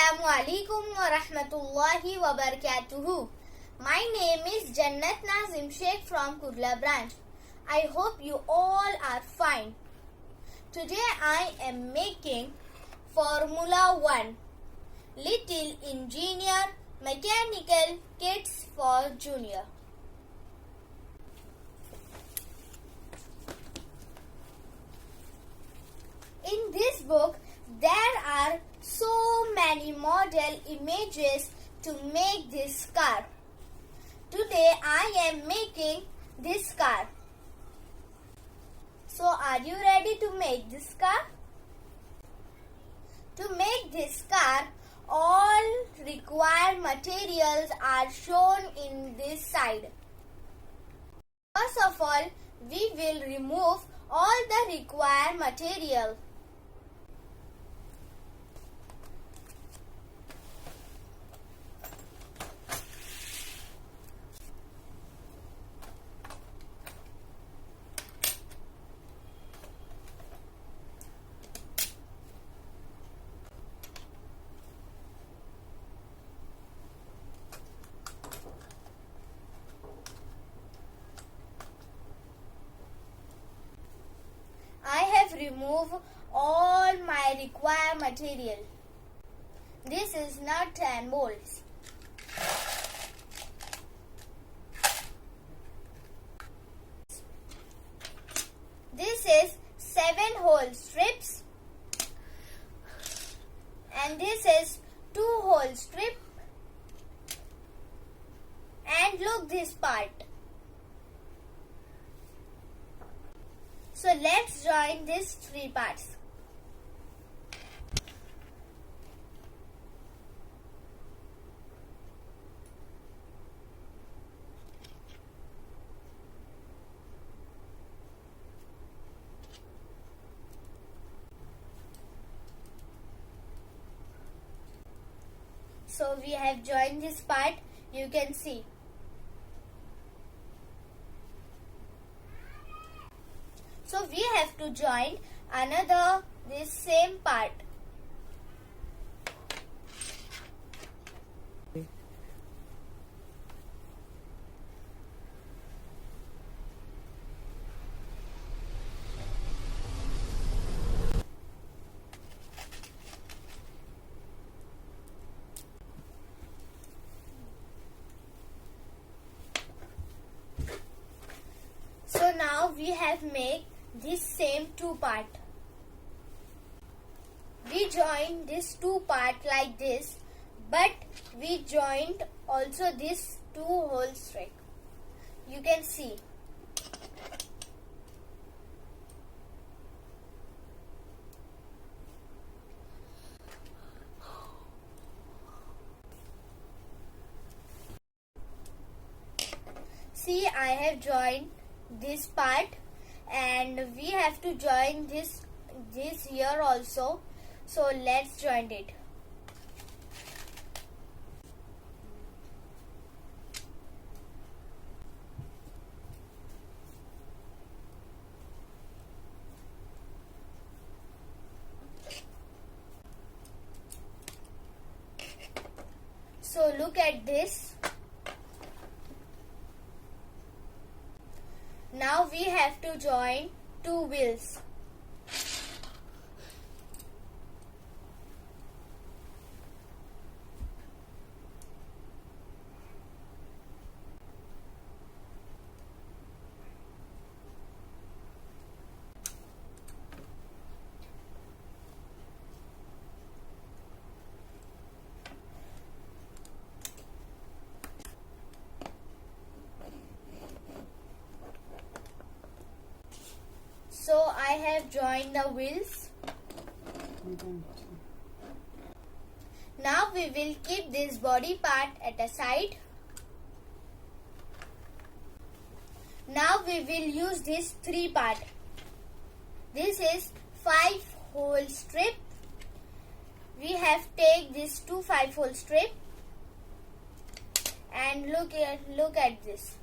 Assalamu alaikum wa rahmatullahi wa barakatuhu. My name is Jannat Nazim Sheikh from Kurla branch. I hope you all are fine. Today I am making Formula 1 Little Engineer Mechanical Kits for Junior. In this book, there are so many model images to make this car. Today I am making this car. So are you ready to make this car? To make this car, all required materials are shown in this side. First of all, we will remove all the required material. I have removed all my required material. This is nuts and bolts. This is 7-hole strips, and this is 2-hole strip. And look this part. So let's join these 3 parts. So we have joined this part, you can see. So we have to join another this same part. So now we have made this same 2 part. We joined this 2 part like this, but we joined also this 2-hole strip. You can see. See, I have joined this part. And we have to join this here also. So let's join it. So look at this. Now we have to join 2 wheels. So I have joined the wheels. Now we will keep this body part at a side. Now we will use this 3 part. This is 5-hole strip. We have take this 2 5-hole strip and look at this.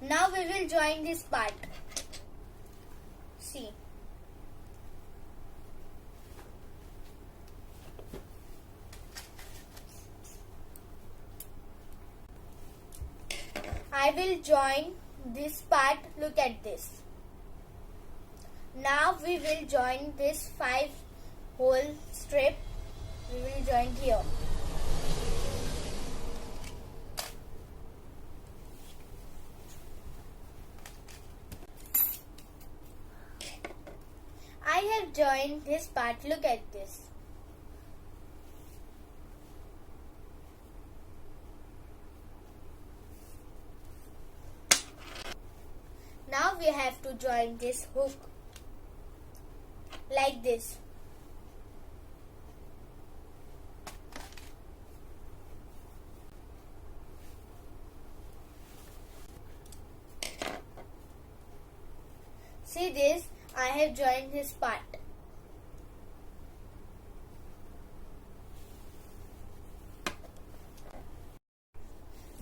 Now we will join this part. See. I will join this part. Look at this. Now we will join this 5 hole strip. We will join here. I have joined this part. Look at this. Now we have to join this hook like this. See this, I have joined this part.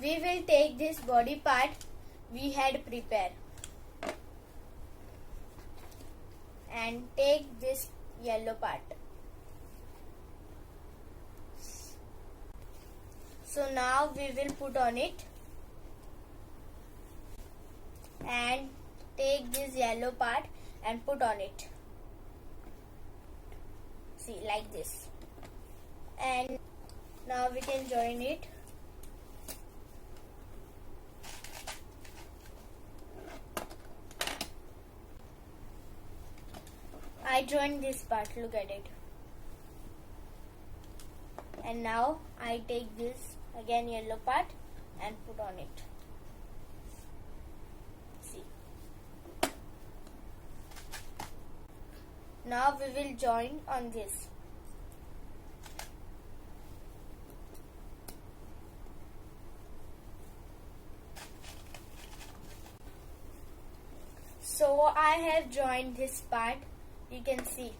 We will take this body part we had prepared and take this yellow part. So now we will put on it and take this yellow part and put on it. See, like this. And now we can join it. I joined this part, look at it. And now I take this again yellow part and put on it. See. Now we will join on this. So I have joined this part, you can see.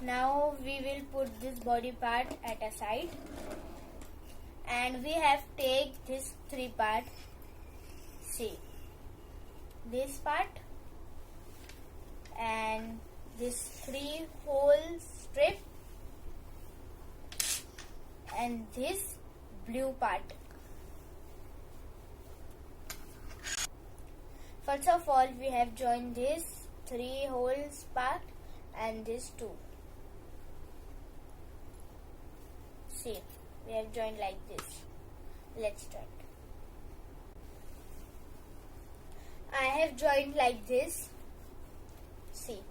Now we will put this body part at a side and we have take this 3 part. See, this part and this 3 hole strip and this blue part. First of all, we have joined this 3 holes part and this 2. See, we have joined like this. Let's join. I have joined like this. See.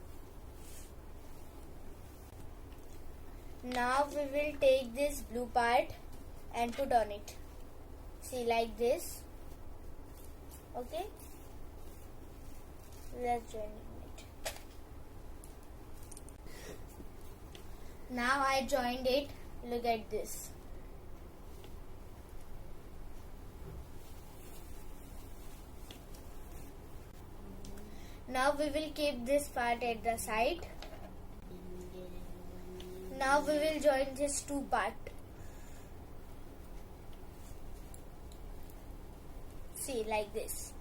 Now we will take this blue part and put on it. See, like this. Okay. Let's join it. Now I joined it. Look at this. Now we will keep this part at the side. Now we will join this 2 part. See, like this.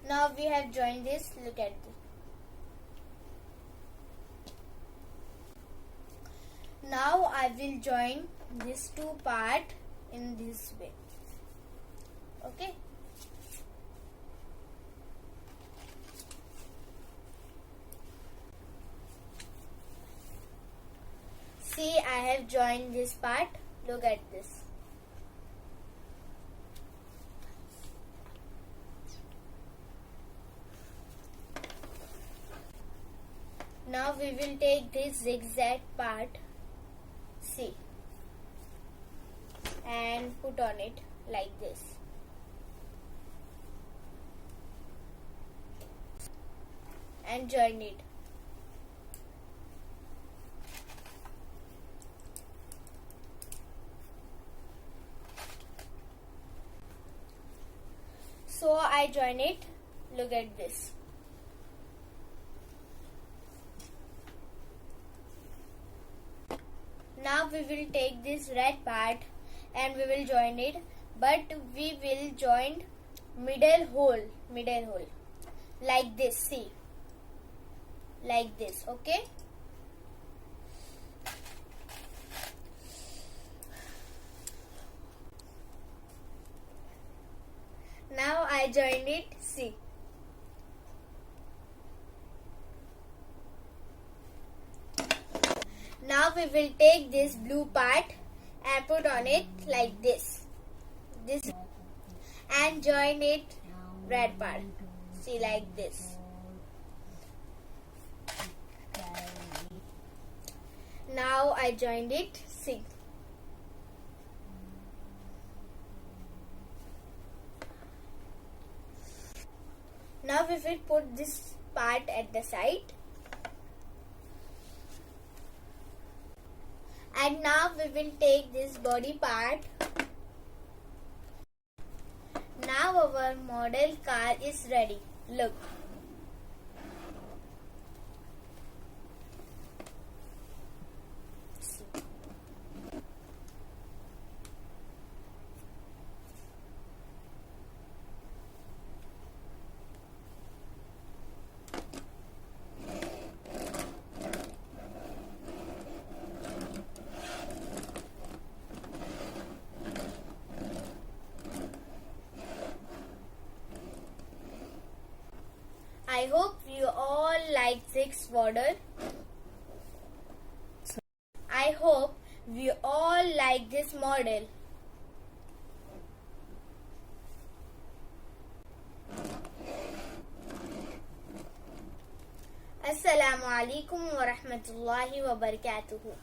Now we have joined this. Look at this. Now I will join this 2 part in this way. Okay. See, I have joined this part. Look at this. Now we will take this zigzag part. See, and put on it like this. And join it. So I join it. Look at this. Now we will take this red part and we will join it, but we will join middle hole like this. See, like this. Okay. Now I joined it. See. Now we will take this blue part and put on it like this. And join it red part. See, like this. Now I joined it. See. Now we will put this part at the side. And now we will take this body part. Now our model car is ready. Look. I hope you all like this model. I hope we all like this model. Assalamu alaikum wa rahmatullahi wa barakatuhu.